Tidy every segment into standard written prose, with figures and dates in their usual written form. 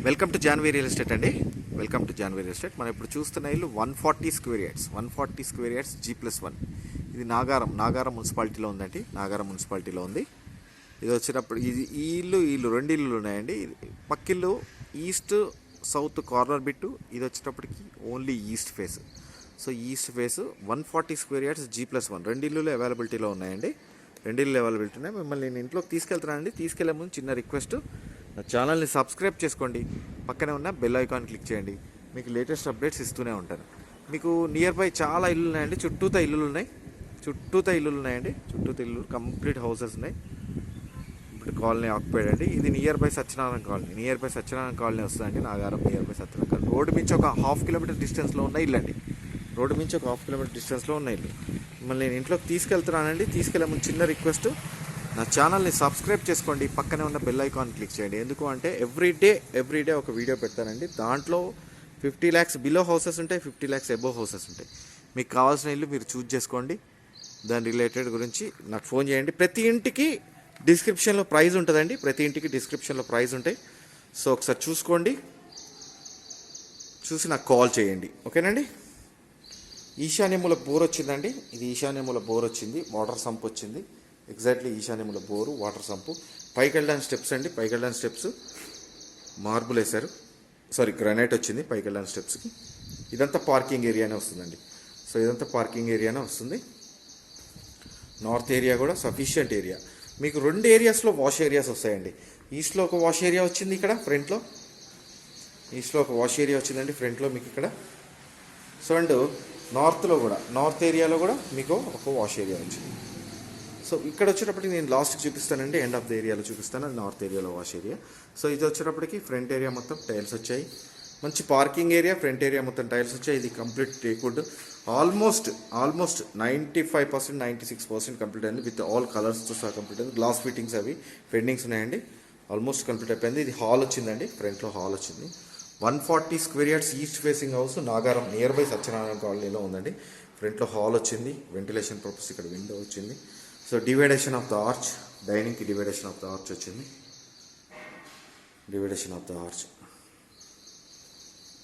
Welcome to Jahnavi real estate అండి. Welcome to Jahnavi real estate. మనం ఇప్పుడు చూస్తున్న ఇల్లు 140 square yards, 140 square yards G+1. ఇది నాగారం మున్సిపాలిటీలో ఉందండి. నాగారం మున్సిపాలిటీలో ఉంది. ఇది వచ్చేటప్పుడు ఈ ఇల్లు రెండు ఇల్లులు ఉన్నాయండి. పక్కిల్లు ఈస్ట్ సౌత్ కార్నర్ బిట్టు, ఇది వచ్చేటప్పటికి only east face. So east face 140 square yards G+1 రెండు ఇల్లులు అవైలబిలిటీలో ఉన్నాయండి. రెండు ఇల్లు అవైలబిలిటీ ఉన్నాయి. మిమ్మల్ని నేను ఇంట్లోకి తీసుకెళ్తున్నానండి. తీసుకెళ్లే ముందు చిన్న రిక్వెస్ట్, నా ఛానల్ని సబ్స్క్రైబ్ చేసుకోండి, పక్కనే ఉన్న బెల్ ఐకాన్ క్లిక్ చేయండి. మీకు లేటెస్ట్ అప్డేట్స్ ఇస్తూనే ఉంటాను. మీకు నియర్ బై చాలా ఇల్లులు ఉన్నాయండి. చుట్టూతా ఇల్లులు ఉన్నాయండి. చుట్టూతా ఇల్లు కంప్లీట్ హౌసెస్ ఉన్నాయి. ఇప్పుడు కాలనీ ఆక్యుపైడ్ అండి. ఇది నియర్ బై సత్యనారాయణ కాలనీ వస్తుందండి. Nagaram near by Satyanarayana colony. Road నుంచి ఒక హాఫ్ కిలోమీటర్ డిస్టెన్స్లో ఉన్న ఇల్లు అండి. మిమ్మల్ని నేను ఇంట్లోకి తీసుకెళ్తున్నానండి. తీసుకెళ్ళే ముందు చిన్న రిక్వెస్ట్, నా ఛానల్ని సబ్స్క్రైబ్ చేసుకోండి, పక్కనే ఉన్న బెల్ ఐకాన్ క్లిక్ చేయండి. ఎందుకు అంటే ఎవ్రీడే ఒక వీడియో పెడతానండి. దాంట్లో 50 lakhs బిలో హౌసెస్ ఉంటాయి, 50 lakhs అబోవ్ హౌసెస్ ఉంటాయి. మీకు కావాల్సిన ఇల్లు మీరు చూజ్ చేసుకోండి. దాని రిలేటెడ్ గురించి నాకు ఫోన్ చేయండి. ప్రతి ఇంటికి డిస్క్రిప్షన్లో ప్రైస్ ఉంటుందండి. ఉంటాయి. సో ఒకసారి చూసుకోండి, చూసి నాకు కాల్ చేయండి. ఓకేనండి. ఈశాన్యమూల బోర్ వచ్చిందండి. ఇది ఈశాన్యమూల బోర్ వచ్చింది. వాటర్ సంప్ వచ్చింది. ఎగ్జాక్ట్లీ ఈశాన్యమూల బోరు, వాటర్ సంపు. పైకి వెళ్ళడానికి స్టెప్స్ అండి. పైకి వెళ్ళడానికి స్టెప్స్ మార్బుల్ వేశారు. గ్రానైట్ వచ్చింది పైకి వెళ్ళడానికి స్టెప్స్కి. ఇదంతా పార్కింగ్ ఏరియానే వస్తుందండి. సో ఇదంతా పార్కింగ్ ఏరియానే వస్తుంది. నార్త్ ఏరియా కూడా సఫిషియంట్ ఏరియా. మీకు రెండు ఏరియాస్లో వాష్ ఏరియాస్ వస్తాయండి. ఈస్ట్లో ఒక వాష్ ఏరియా వచ్చింది ఇక్కడ ఫ్రంట్లో. ఫ్రంట్లో మీకు ఇక్కడ. సో అండ్ నార్త్ ఏరియాలో కూడా మీకు ఒక వాష్ ఏరియా వచ్చింది. సో ఇక్కడ వచ్చేటప్పటికి నేను లాస్ట్కి చూపిస్తానండి. ఎండ్ ఆఫ్ ద ఏరియాలో చూపిస్తాను. నార్త్ ఏరియాలో వాష్ ఏరియా. సో ఇది వచ్చేటప్పటికి ఫ్రంట్ ఏరియా మొత్తం టైల్స్ వచ్చాయి. మంచి పార్కింగ్ ఏరియా. ఫ్రంట్ ఏరియా మొత్తం టైల్స్ వచ్చాయి. ఇది కంప్లీట్ టేక్వుడ్. ఆల్మోస్ట్ 95%, 96% కంప్లీట్ అయింది. విత్ ఆల్ కలర్స్తో సహా కంప్లీట్ అయింది. గ్లాస్ ఫిట్టింగ్స్ అవి పెండింగ్స్ ఉన్నాయండి. ఆల్మోస్ట్ కంప్లీట్ అయిపోయింది. ఇది హాల్ వచ్చిందండి. ఫ్రంట్లో హాల్ వచ్చింది. 140 square yards east facing house, Nagaram near by Satyanarayana కాలనీలో ఉందండి. ఫ్రంట్లో హాల్ వచ్చింది. వెంటిలేషన్ పర్పస్ ఇక్కడ విండో వచ్చింది. So divideation of the arch, డైనింగ్కి డివైడేషన్ ఆఫ్ ద ఆర్చ్ వచ్చింది.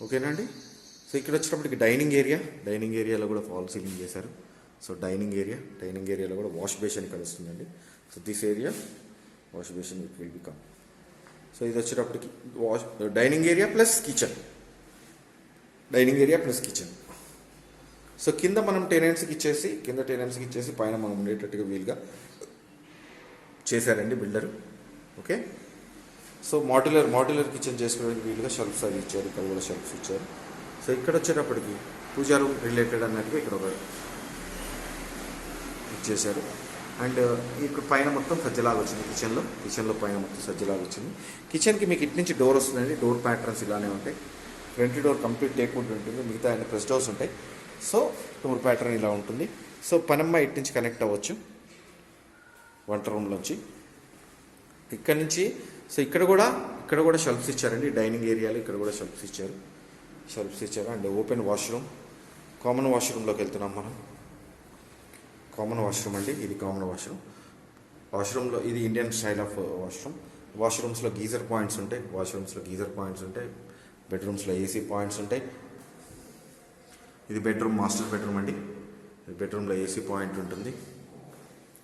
ఓకేనండి. సో ఇక్కడ వచ్చేటప్పటికి డైనింగ్ ఏరియాలో కూడా ఫాల్ సీలింగ్ చేశారు. సో డైనింగ్ ఏరియాలో కూడా వాష్ బేసిన్ ఇక్కడ వస్తుందండి. So this area wash basin it will become. So ఇది వచ్చేటప్పటికి dining area plus kitchen. So కింద మనం టెనెంట్స్కి ఇచ్చేసి పైన మనం ఉండేటట్టుగా వీలుగా చేశారండి builder. Okay. So modular kitchen చేసుకోవడానికి వీలుగా షెల్ఫ్స్ అవి ఇచ్చారు. ఇక్కడ కూడా షెల్ఫ్స్ ఇచ్చారు. సో ఇక్కడ వచ్చేటప్పటికి పూజా రూమ్ రిలేటెడ్ అన్నట్టుగా ఇక్కడ ఒక ఇచ్చేశారు. అండ్ ఇక్కడ పైన మొత్తం సజ్జలాగా వచ్చింది. కిచెన్లో పైన మొత్తం సజ్జలాగా వచ్చింది. కిచెన్కి మీకు ఇటు నుంచి డోర్ వస్తుందండి. డోర్ ప్యాటర్న్స్ ఇలానే ఉంటాయి. ఫ్రంట్ డోర్ కంప్లీట్ టేక్వుడ్ ఉంటుంది. మిగతా అన్ని ప్రెస్ డోర్స్ ఉంటాయి. సో డోర్ ప్యాటర్న్ ఇలా ఉంటుంది. సో పనమ్మ ఇటు నుంచి కనెక్ట్ అవ్వచ్చు వంట రూమ్లోంచి. ఇక్కడ నుంచి సో ఇక్కడ కూడా షెల్ఫ్స్ ఇచ్చారండి. డైనింగ్ ఏరియాలో ఇక్కడ కూడా షెల్ఫ్స్ ఇచ్చారు. అండ్ ఓపెన్ వాష్రూమ్, కామన్ వాష్రూమ్లోకి వెళ్తున్నాం మనం. కామన్ వాష్రూమ్ అండి. ఇది కామన్ వాష్రూమ్లో ఇది ఇండియన్ స్టైల్ ఆఫ్ వాష్రూమ్స్లో గీజర్ పాయింట్స్ ఉంటాయి. బెడ్రూమ్స్లో ఏసీ పాయింట్స్ ఉంటాయి. ఇది మాస్టర్ బెడ్రూమ్ అండి. బెడ్రూమ్లో ఏసీ పాయింట్ ఉంటుంది.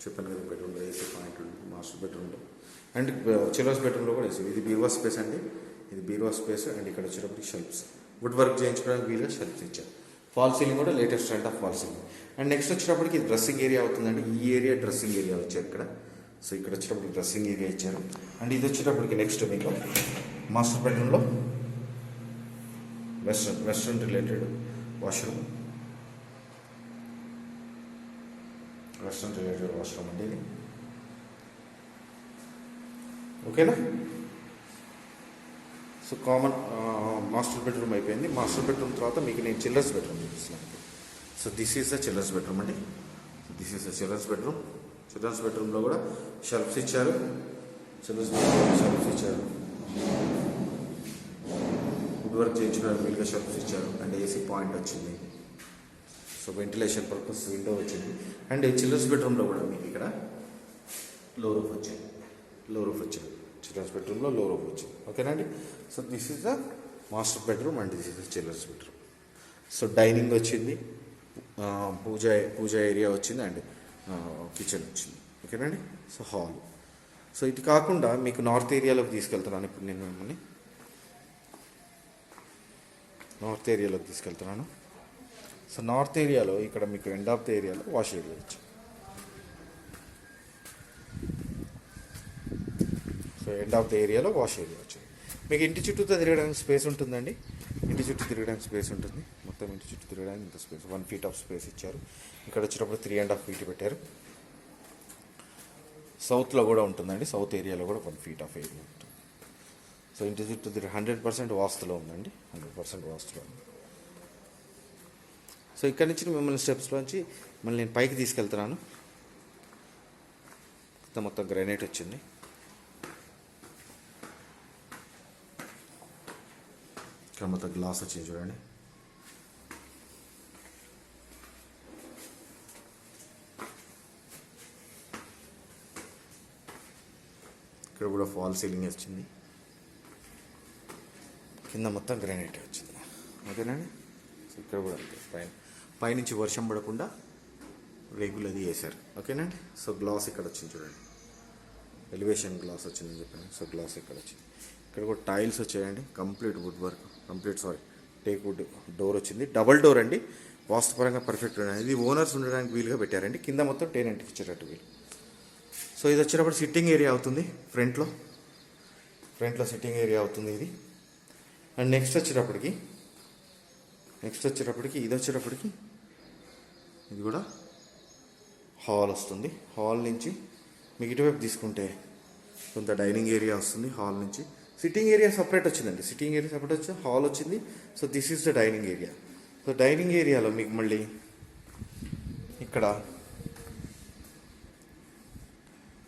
చెప్పాను కదా, బెడ్రూమ్లో ఏసీ పాయింట్ ఉంటుంది మాస్టర్ బెడ్రూమ్లో. అండ్ చిల్డ్రన్స్ బెడ్రూమ్లో కూడా ఏసీ. ఇది బీరువా స్పేస్ అండి. అండ్ ఇక్కడ వచ్చేటప్పటికి షెల్ఫ్స్, వుడ్ వర్క్ చేయించుకోవడానికి వీలుగా షెల్ఫ్స్ ఇచ్చారు. ఫాల్ సీలింగ్ కూడా latest trend of fall ceiling. And next వచ్చేటప్పటికి ఇది డ్రెస్సింగ్ ఏరియా అవుతుందండి. ఈ ఏరియా డ్రెస్సింగ్ ఏరియా వచ్చారు ఇక్కడ. సో ఇక్కడ వచ్చేటప్పటికి డ్రెస్సింగ్ ఏరియా ఇచ్చారు. అండ్ ఇది వచ్చేటప్పటికి నెక్స్ట్ మీకు మాస్టర్ బెడ్రూమ్లో వెస్ట్రన్ రిలేటెడ్ వాష్రూమ్ అండి ఇది. ఓకేనా. సో కామన్ మాస్టర్ బెడ్రూమ్ అయిపోయింది. మాస్టర్ బెడ్రూమ్ తర్వాత మీకు నేను చిల్డ్రన్స్ బెడ్రూమ్ చూపిస్తున్నాను. So this is the children's bedroom అండి. చిల్డ్రన్స్ బెడ్రూమ్లో కూడా షెల్ఫ్స్ ఇచ్చారు. వుడ్ వర్క్ చేయించడానికి వీలుగా షెల్ఫ్స్ ఇచ్చారు. అండ్ ఏసీ పాయింట్ వచ్చింది. సో వెంటిలేషన్ పర్పస్ విండో వచ్చింది. అండ్ చిల్డ్రన్స్ బెడ్రూమ్లో కూడా మీకు ఇక్కడ లో రూఫ్ వచ్చింది. చిల్డ్రన్స్ బెడ్రూమ్లో లో రూఫ్ వచ్చింది. ఓకేనండి. So this is the master bedroom and this is the children's bedroom. So dining వచ్చింది, పూజ ఏరియా వచ్చింది అండ్ కిచెన్ వచ్చింది. ఓకేనండి. So hall. సో ఇది కాకుండా మీకు నార్త్ ఏరియాలోకి తీసుకెళ్తున్నాను ఇప్పుడు నేను మిమ్మల్ని. నార్త్ ఏరియాలోకి తీసుకెళ్తున్నాను. సో నార్త్ ఏరియాలో ఇక్కడ మీకు ఎండ్ ఆఫ్ ద ఏరియాలో వాష్ ఏరియా వచ్చింది. సో ఎండ్ ఆఫ్ ద ఏరియాలో వాష్ ఏరియా వచ్చింది. మీకు ఇంటి చుట్టూతో తిరగడానికి స్పేస్ ఉంటుందండి. ఇంటి చుట్టూ తిరగడానికి స్పేస్ ఉంటుంది. మొత్తం ఇంటి చుట్టూ తిరగడానికి ఇంత స్పేస్ 1 feet ఆఫ్ స్పేస్ ఇచ్చారు. ఇక్కడ వచ్చేటప్పుడు 3.5 feet పెట్టారు. సౌత్లో కూడా ఉంటుందండి. సౌత్ ఏరియాలో కూడా 1 feet ఆఫ్ ఏరియా ఉంటుంది. సో ఇంటి చుట్టూ 100% వాస్తులో ఉందండి. 100% వాస్తులో ఉంది. సో ఇక్కడ నుంచి మిమ్మల్ని స్టెప్స్లోంచి మళ్ళీ నేను పైకి తీసుకెళ్తున్నాను. మొత్తం గ్రానైట్ వచ్చింది. ఇక్కడ మొత్తం గ్లాస్ వచ్చింది చూడండి. ఇక్కడ కూడా ఫాల్ సీలింగ్ వచ్చింది. కింద మొత్తం గ్రానైట్ వచ్చింది. ఓకేనండి. సో ఇక్కడ కూడా అంతే. పైనుంచి వర్షం పడకుండా రేకులు అది వేశారు. ఓకేనండి. సో గ్లాస్ ఇక్కడ వచ్చింది చూడండి. ఎలివేషన్ గ్లాస్ వచ్చిందని చెప్పాను. సో గ్లాస్ ఇక్కడ వచ్చింది. ఇక్కడ కూడా టైల్స్ వచ్చాయండి. Complete wood work, teak wood door వచ్చింది. డబల్ డోర్ అండి. వాస్తుపరంగా పర్ఫెక్ట్ ఉన్నాయి. ఇది ఓనర్స్ ఉండడానికి వీలుగా పెట్టారండి. కింద మొత్తం టెనెంట్కి ఇచ్చేటట్టు వీలు. సో ఇది వచ్చేటప్పుడు సిట్టింగ్ ఏరియా అవుతుంది. ఫ్రంట్లో సిట్టింగ్ ఏరియా అవుతుంది ఇది. అండ్ నెక్స్ట్ వచ్చేటప్పటికి ఇది కూడా హాల్ వస్తుంది. హాల్ నుంచి మీకు ఇటువైపు తీసుకుంటే కొంత డైనింగ్ ఏరియా వస్తుంది. హాల్ నుంచి సిట్టింగ్ ఏరియా సపరేట్ వచ్చిందండి. సిట్టింగ్ ఏరియా సపరేట్ వచ్చి హాల్ వచ్చింది. So this is the dining area. So dining ఏరియాలో మీకు మళ్ళీ ఇక్కడ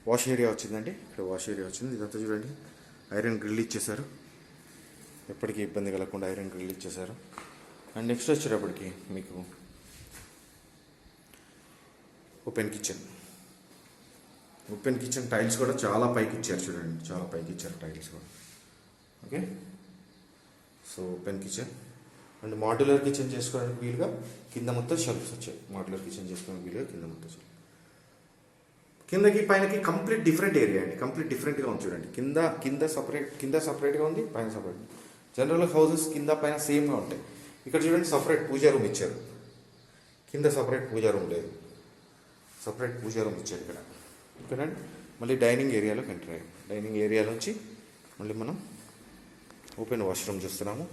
వాష్ ఏరియా వచ్చిందండి. ఇక్కడ వాష్ ఏరియా వచ్చింది. ఇదంతా చూడండి ఐరన్ గ్రిల్ ఇచ్చేసారు. ఎప్పటికీ ఇబ్బంది కలగకుండా ఐరన్ గ్రిల్ ఇచ్చేసారు. అండ్ నెక్స్ట్ వచ్చేటప్పటికి మీకు ఓపెన్ కిచెన్ టైల్స్ కూడా చాలా పైకి ఇచ్చారు చూడండి. చాలా పైకి ఇచ్చారు టైల్స్ కూడా. Okay. So open kitchen and modular kitchen చేసుకోవడానికి వీలుగా కింద మొత్తం షెల్ఫ్స్ వచ్చాయి. మాడ్యులర్ కిచెన్ చేసుకోవడానికి వీలుగా కింద మొత్తం షెల్ఫ్. కిందకి పైనకి కంప్లీట్ డిఫరెంట్ ఏరియా అండి. కంప్లీట్ డిఫరెంట్గా ఉంది చూడండి. కింద సపరేట్గా ఉంది, పైన సపరేట్. జనరల్ హౌసెస్ కింద పైన సేమ్గా ఉంటాయి. ఇక్కడ చూడండి సపరేట్ పూజా రూమ్ ఇచ్చారు. కింద సపరేట్ పూజా రూమ్ లేదు. సపరేట్ పూజా రూమ్ ఇచ్చారు ఇక్కడ. ఓకేనండి. మళ్ళీ డైనింగ్ ఏరియాలోకి ఎంటర్ అయ్యాం. డైనింగ్ ఏరియా నుంచి మళ్ళీ మనం ఓపెన్ వాష్రూమ్ చూస్తున్నాము.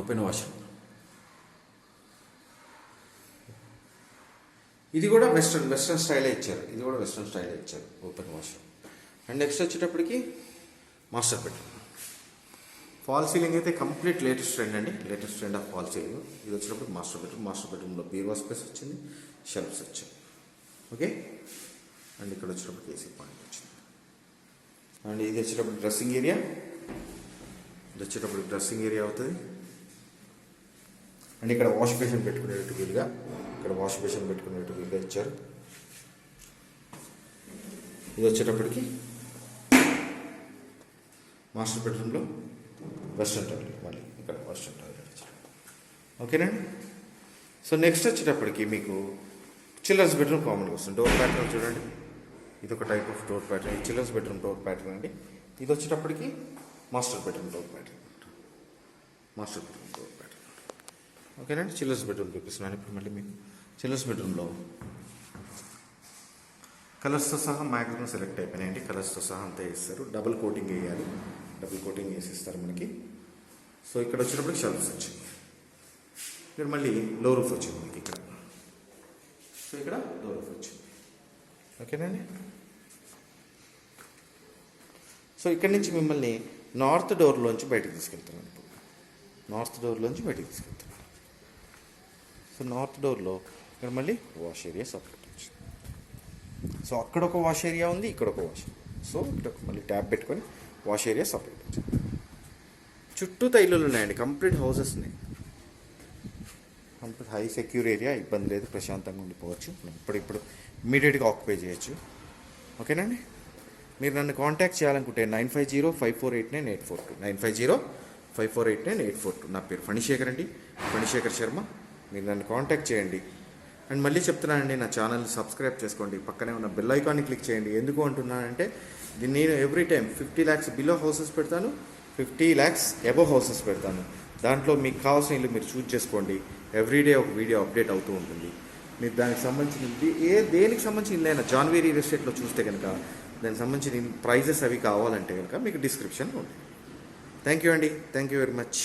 ఓపెన్ వాష్రూమ్ ఇది కూడా వెస్ట్రన్ స్టైలే ఇచ్చారు. Open washroom. అండ్ నెక్స్ట్ వచ్చేటప్పటికి మాస్టర్ బెడ్రూమ్. ఫాల్ సీలింగ్ అయితే కంప్లీట్ లేటెస్ట్ ట్రెండ్ అండి. Latest trend of fall ceiling. ఇది వచ్చినప్పుడు మాస్టర్ బెడ్రూమ్లో బీరువా స్పేస్ వచ్చింది, షెల్ఫ్స్ వచ్చాయి. ఓకే. అండ్ ఇక్కడ వచ్చినప్పుడు ఏసీ పాయింట్ వచ్చింది. అండ్ ఇది వచ్చేటప్పుడు డ్రెస్సింగ్ ఏరియా అవుతుంది. అండ్ ఇక్కడ వాష్ బేసిన్ పెట్టుకునేటట్టు వీలుగా ఇచ్చారు. ఇది వచ్చేటప్పటికి మాస్టర్ బెడ్రూమ్లో వెస్ట్రన్ టాయిలెట్. మళ్ళీ ఇక్కడ వెస్ట్రన్ టాయిలెట్ ఇచ్చారు. ఓకేనండి. సో నెక్స్ట్ వచ్చేటప్పటికి మీకు చిల్డ్రన్స్ బెడ్రూమ్ కామన్గా వస్తుంది. డోర్ ప్యాటర్న్ చూడండి. ఇది ఒక type of door pattern. Children's bedroom door pattern అండి. ఇది వచ్చేటప్పటికి మాస్టర్ బెడ్రూమ్ డోర్ ప్యాటర్న్. ఓకేనండి. చిల్డ్రన్స్ బెడ్రూమ్ చూపిస్తున్నాను ఇప్పుడు మళ్ళీ మీకు. చిల్డ్రన్స్ బెడ్రూమ్లో కలర్స్తో సహా మ్యాక్సిమం సెలెక్ట్ అయిపోయినాయండి. కలర్స్తో సహా అంతా వేస్తారు. డబుల్ కోటింగ్ వేసిస్తారు మనకి. సో ఇక్కడ వచ్చేటప్పుడు షెల్ఫ్స్ వచ్చాయి. ఇక్కడ మళ్ళీ లో రూఫ్ వచ్చింది మనకి ఇక్కడ. సో ఇక్కడ లో రూఫ్ వచ్చింది. ఓకేనండి. సో ఇక్కడి నుంచి మిమ్మల్ని నార్త్ డోర్లోంచి బయటకు తీసుకెళ్తున్నాను. సో నార్త్ డోర్లో ఇక్కడ మళ్ళీ వాష్ ఏరియా సపరేట్ వచ్చింది. సో అక్కడ ఒక వాష్ ఏరియా ఉంది, ఇక్కడ ఒక వాష్ ఏరియా. సో ఇక్కడ మళ్ళీ ట్యాప్ పెట్టుకొని వాష్ ఏరియా సపరేట్ వచ్చింది. చుట్టూ ఇల్లులు ఉన్నాయండి. కంప్లీట్ హౌసెస్ ఉన్నాయి. Complete high secure area. ఇబ్బంది లేదు, ప్రశాంతంగా ఉండిపోవచ్చు. ఇప్పుడు ఇమీడియట్గా ఆక్యుపై చేయొచ్చు. ఓకేనండి. మీరు నన్ను కాంటాక్ట్ చేయాలనుకుంటే 9505489842 9505489842. నా పేరు ఫణిశేఖర్ అండి, ఫణిశేఖర్ శర్మ. మీరు నన్ను కాంటాక్ట్ చేయండి. అండ్ మళ్ళీ చెప్తున్నానండి, నా ఛానల్ సబ్స్క్రైబ్ చేసుకోండి, పక్కనే ఉన్న బెల్ ఐకాన్ని క్లిక్ చేయండి. ఎందుకు అంటున్నానంటే దీన్ని నేను every time 50 lakhs below houses పెడతాను, 50 lakhs అబవ్ హౌసెస్ పెడతాను. దాంట్లో మీకు కావాల్సిన ఇల్లు మీరు చూజ్ చేసుకోండి. ఎవ్రీడే ఒక వీడియో అప్డేట్ అవుతూ ఉంటుంది. మీరు దానికి సంబంధించిన దేనికి సంబంధించిన ఇల్లు అయినా జాన్వేరీ రియల్ ఎస్టేట్లో చూస్తే కనుక దానికి సంబంధించిన ప్రైజెస్ అవి కావాలంటే కనుక మీకు డిస్క్రిప్షన్లో ఉంటుంది. థ్యాంక్ యూ అండి, థ్యాంక్ యూ వెరీ మచ్.